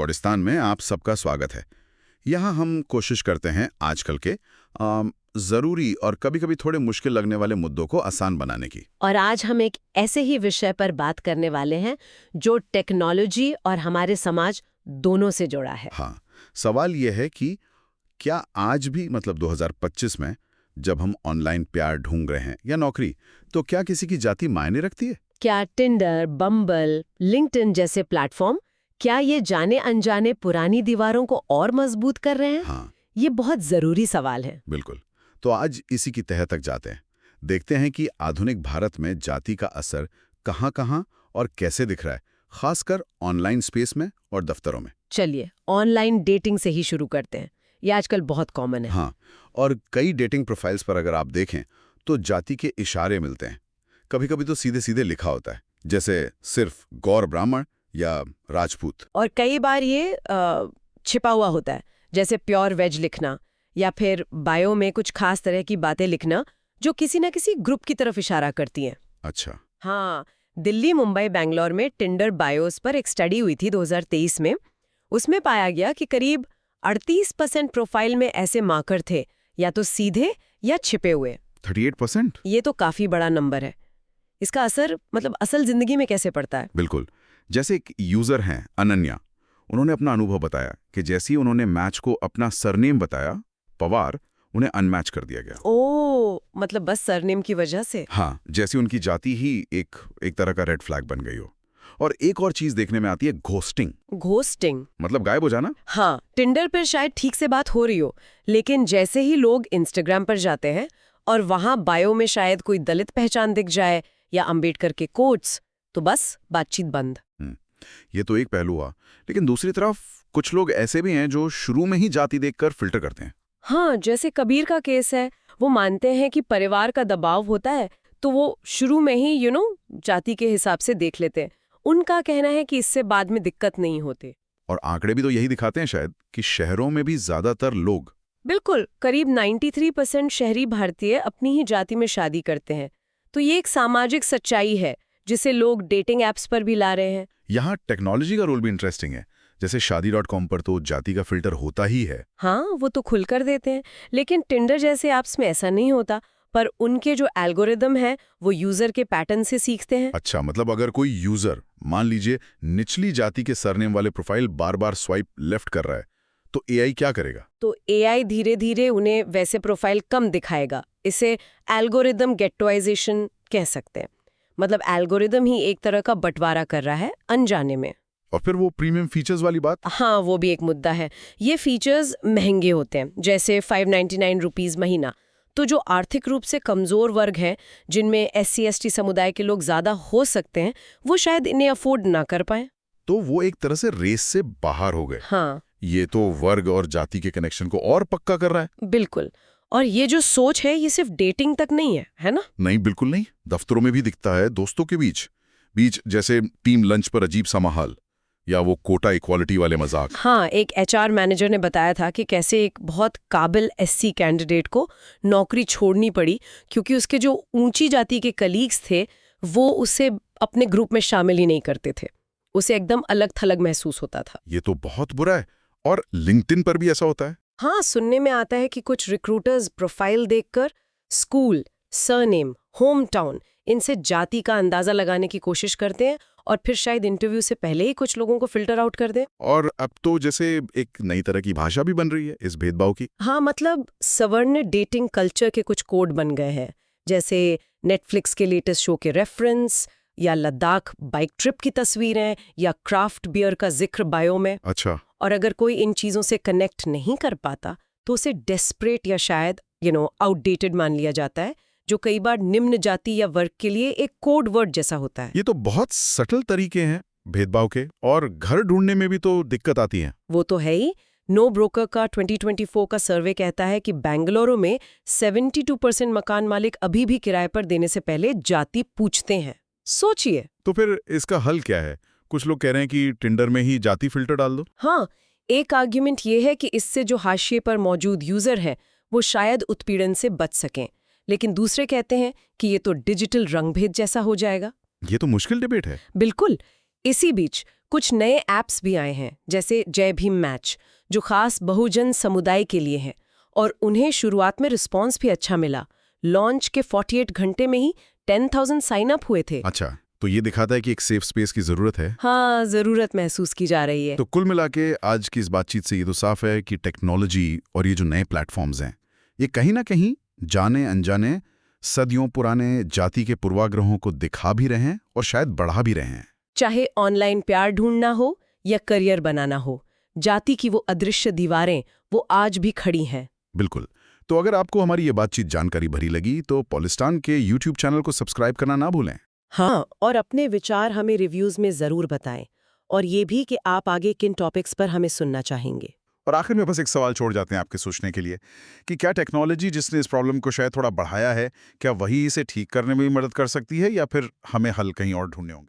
पॉडिस्तान में आप सबका स्वागत है। यहाँ हम कोशिश करते हैं आजकल के ज़रूरी और कभी-कभी थोड़े मुश्किल लगने वाले मुद्दों को आसान बनाने की। और आज हम एक ऐसे ही विषय पर बात करने वाले हैं जो टेक्नोलॉजी और हमारे समाज दोनों से जुड़ा है। हाँ, सवाल यह है कि क्या आज भी मतलब 2025 में जब हम ऑनलाइन प्यार ढूंढ रहे हैं या नौकरी, तो क्या किसी की जाति मायने रखती है? क्या टिंडर, बम्बल, लिंक्डइन जैसे प्लेटफॉर्म क्या ये जाने अनजाने पुरानी दीवारों को और मजबूत कर रहे हैं? हाँ, ये बहुत जरूरी सवाल है। बिल्कुल। तो आज इसी की तह तक जाते हैं। देखते हैं कि आधुनिक भारत में जाति का असर कहाँ-कहाँ और कैसे दिख रहा है, खासकर ऑनलाइन स्पेस में और दफ्तरों में। चलिए ऑनलाइन डेटिंग से ही शुरू करते हैं। ये आजकल बहुत कॉमन है। हाँ, और कई डेटिंग प्रोफाइल्स पर अगर आप देखें तो जाति के इशारे मिलते हैं। कभी-कभी तो सीधे-सीधे लिखा होता है, जैसे सिर्फ गौर ब्राह्मण या राजपूत। और कई बार ये छिपा हुआ होता है, जैसे प्योर वेज लिखना या फिर बायो में कुछ खास तरह की बातें लिखना जो किसी न किसी ग्रुप की तरफ इशारा करती हैं। अच्छा। हाँ, दिल्ली, मुंबई, बैंगलोर में टिंडर बायोस पर एक स्टडी हुई थी 2023 में। उसमें पाया गया कि करीब 38% प्रोफाइल में ऐसे मार्कर थे, या तो सीधे या छिपे हुए। 38%? ये तो काफी बड़ा नंबर है। इसका असर मतलब असल जिंदगी में कैसे पड़ता है? बिल्कुल। जैसे एक यूजर हैं अनन्या, उन्होंने अपना अनुभव बताया कि जैसे ही उन्होंने मैच को अपना सरनेम बताया, पवार, उन्हें अनमैच कर दिया गया। ओ, मतलब बस सरनेम की वजह से? हाँ, जैसे उनकी जाति ही एक तरह का रेड फ्लैग बन गई हो। और एक और चीज देखने में आती है, घोस्टिंग। घोस्टिंग मतलब गायब हो जाना। हाँ, टिंडर पर शायद ठीक से बात हो रही हो, लेकिन जैसे ही लोग इंस्टाग्राम पर जाते हैं और वहां बायो में शायद कोई दलित पहचान दिख जाए या अंबेडकर के कोट्स, तो बस बातचीत बंद। ये तो एक पहलू हुआ, लेकिन दूसरी तरफ कुछ लोग ऐसे भी हैं जो शुरू में ही जाति देखकर फिल्टर करते हैं। हाँ, जैसे कबीर का केस है। वो मानते हैं कि परिवार का दबाव होता है, तो वो शुरू में ही जाति के हिसाब से देख लेते हैं। उनका कहना है कि इससे बाद में दिक्कत नहीं होती। और आंकड़े भी तो यही दिखाते हैं शायद कि शहरों में भी ज्यादातर लोग। बिल्कुल, करीब 93% शहरी भारतीय अपनी ही जाति में शादी करते हैं। तो ये एक सामाजिक सच्चाई है जिसे लोग डेटिंग एप्स पर भी ला रहे हैं। यहाँ टेक्नोलॉजी का रोल भी इंटरेस्टिंग है। जैसे शादी.com पर तो जाति का फिल्टर होता ही है। हाँ, वो तो खुलकर देते हैं, लेकिन टिंडर जैसे ऐप्स में ऐसा नहीं होता। पर उनके जो एल्गोरिदम है वो यूजर के पैटर्न से सीखते हैं। अच्छा, मतलब अगर कोई यूजर मान लीजिए निचली जाति के सरनेम वाले प्रोफाइल बार बार स्वाइप लेफ्ट कर रहा है, तो एआई क्या करेगा? तो एआई धीरे धीरे उन्हें वैसे प्रोफाइल कम दिखाएगा। इसे एल्गोरिदम गेटोइजेशन कह सकते हैं। मतलब एल्गोरिदम ही एक तरह का बंटवारा कर रहा है अनजाने में। और फिर वो प्रीमियम फीचर्स वाली बात? हाँ, वो भी एक मुद्दा है। ये फीचर्स महंगे होते हैं, जैसे 599 रुपीज महीना। तो जो आर्थिक रूप से कमजोर वर्ग हैं, जिनमें SC/ST समुदाय के लोग ज्यादा हो सकते हैं, वो शायद इन्हें अफोर्ड ना कर पाए। तो वो एक तरह से रेस से बाहर हो गए। हाँ, ये तो वर्ग और जाति के कनेक्शन को और पक्का कर रहा है। बिल्कुल। और ये जो सोच है, ये सिर्फ डेटिंग तक नहीं है ना? नहीं, बिल्कुल नहीं। दफ्तरों में भी दिखता है, दोस्तों के बीच जैसे टीम लंच पर अजीब सा माहौल, या वो कोटा इक्वालिटी वाले मजाक। हाँ, एक HR मैनेजर ने बताया था कि कैसे एक बहुत काबिल SC कैंडिडेट को नौकरी छोड़नी पड़ी क्योंकि उसके जो ऊंची जाति के कलीग्स थे वो उसे अपने ग्रुप में शामिल ही नहीं करते थे। उसे एकदम अलग थलग महसूस होता था। ये तो बहुत बुरा है। और लिंक्डइन पर भी ऐसा होता है? हाँ, सुनने में आता है कि कुछ रिक्रूटर्स प्रोफाइल देखकर स्कूल, सरनेम, होम टाउन, इनसे जाति का अंदाजा लगाने की कोशिश करते हैं और फिर शायद इंटरव्यू से पहले ही कुछ लोगों को फिल्टर आउट कर दें। और अब तो जैसे एक नई तरह की भाषा भी बन रही है इस भेदभाव की। हाँ, मतलब सवर्ण डेटिंग कल्चर के कुछ कोड बन गए हैं, जैसे नेटफ्लिक्स के लेटेस्ट शो के रेफरेंस, या लद्दाख बाइक ट्रिप की तस्वीरें, या क्राफ्ट बियर का जिक्र बायो में। अच्छा। और अगर कोई इन चीजों से कनेक्ट नहीं कर पाता तो उसे डेस्परेट या शायद आउटडेटेड मान लिया जाता है, जो कई बार निम्न जाति या वर्ग के लिए एक कोड वर्ड जैसा होता है। ये तो बहुत सटल तरीके हैं भेदभाव के, और घर ढूंढने में भी तो दिक्कत आती है। वो तो है ही। नो ब्रोकर का 2024 का सर्वे कहता है कि बेंगलुरु में 72% मकान मालिक अभी भी किराए पर देने से पहले जाति पूछते हैं। सोचिए। तो फिर इसका हल क्या है? कुछ लोग कह रहे हैं कि टिंडर में ही जाति फिल्टर डाल दो। हाँ, एक आर्ग्यूमेंट ये है कि इससे जो हाशिए पर मौजूद यूजर हैं वो शायद उत्पीड़न से बच सकें, लेकिन दूसरे कहते हैं कि ये तो डिजिटल रंगभेद जैसा हो जाएगा। ये तो मुश्किल डिबेट है। बिल्कुल। इसी बीच कुछ नए ऐप्स भी आए हैं, जैसे जय भीम मैच, जो खास बहुजन समुदाय के लिए है, और उन्हें शुरुआत में रिस्पॉन्स भी अच्छा मिला। लॉन्च के 48 घंटे में ही 10,000 साइन अप हुए थे। अच्छा, तो ये दिखाता है कि एक सेफ स्पेस की जरूरत है। हाँ, जरूरत महसूस की जा रही है। तो कुल मिला के आज की इस बातचीत से ये तो साफ है कि टेक्नोलॉजी और ये जो नए प्लेटफॉर्म्स हैं, ये कहीं ना कहीं जाने अनजाने सदियों पुराने जाति के पूर्वाग्रहों को दिखा भी रहे हैं और शायद बढ़ा भी रहे हैं। चाहे ऑनलाइन प्यार ढूंढना हो या करियर बनाना हो, जाति की वो अदृश्य दीवारें वो आज भी खड़ी हैं। बिल्कुल। तो अगर आपको हमारी ये बातचीत जानकारी भरी लगी तो पॉलिस्टान के YouTube चैनल को सब्सक्राइब करना ना भूलें। हाँ, और अपने विचार हमें रिव्यूज में जरूर बताएं, और ये भी कि आप आगे किन टॉपिक्स पर हमें सुनना चाहेंगे। और आखिर में बस एक सवाल छोड़ जाते हैं आपके सोचने के लिए कि क्या टेक्नोलॉजी जिसने इस प्रॉब्लम को शायद थोड़ा बढ़ाया है, क्या वही इसे ठीक करने में भी मदद कर सकती है या फिर हमें हल कहीं और ढूंढने होंगे?